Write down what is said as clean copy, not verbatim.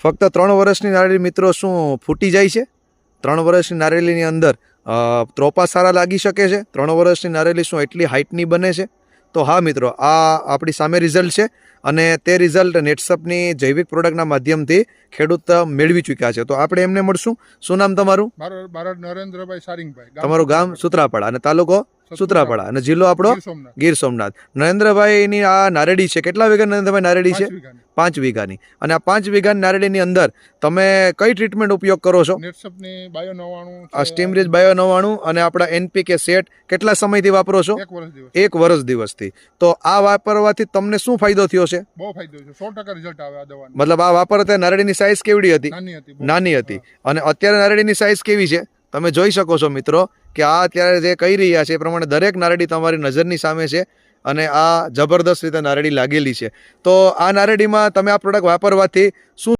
ફક્ત 3 વર્ષની નારેળી મિત્રો શું ફૂટી જાય છે? 3 વર્ષની નારેળીની અંદર ત્રોપા સારા લાગી શકે છે? 3 વર્ષની નારેળી શું એટલી હાઇટની બને છે? તો હા મિત્રો, આ આપણી સામે રિઝલ્ટ છે અને તે રિઝલ્ટ નેટસપની જૈવિક પ્રોડક્ટના માધ્યમથી ખેડૂત મેળવી ચૂક્યા છે. તો આપણે એમને મળશું. શું નામ તમારું? મારું નરેન્દ્રભાઈ સારિંગભાઈ. તમારું ગામ સુત્રાપાડા અને તાલુકો સુત્રાપાડા અને જિલ્લો આપણો ગીર સોમનાથ. નરેન્દ્રભાઈની આ નારેડી છે. કેટલા વીઘા નરેન્દ્રભાઈ નારેડી છે? 5 વીઘાની. અને આ 5 વીઘાની નારેડીની અંદર તમે કઈ ટ્રીટમેન્ટ ઉપયોગ કરો છો? નેટસપની બાયો 99, આ સ્ટીમરીચ બાયો 99 અને આપણા એનપીકે સેટ કેટલા સમયથી વાપરો છો? 1 વર્ષ દિવસથી. તો આ વાપરવાથી તમને શું ફાયદો થયો છે? બહુ ફાયદો છે. 100% રિઝલ્ટ આવે આ દવાનો. મતલબ આ વાપરતા નારેડીની સાઇઝ કેવડી હતી? નાની હતી. અને અત્યારે નારેડીની સાઇઝ કેવી છે? તમે જોઈ શકો છો મિત્રો કે આ અત્યારે જે કહી રહ્યા છે એ પ્રમાણે દરેક નારેડી તમારી નજરની સામે છે અને આ જબરદસ્ત રીતે નારેડી લાગેલી છે. તો આ નારેડીમાં તમે આ પ્રોડક્ટ વાપરવાથી શું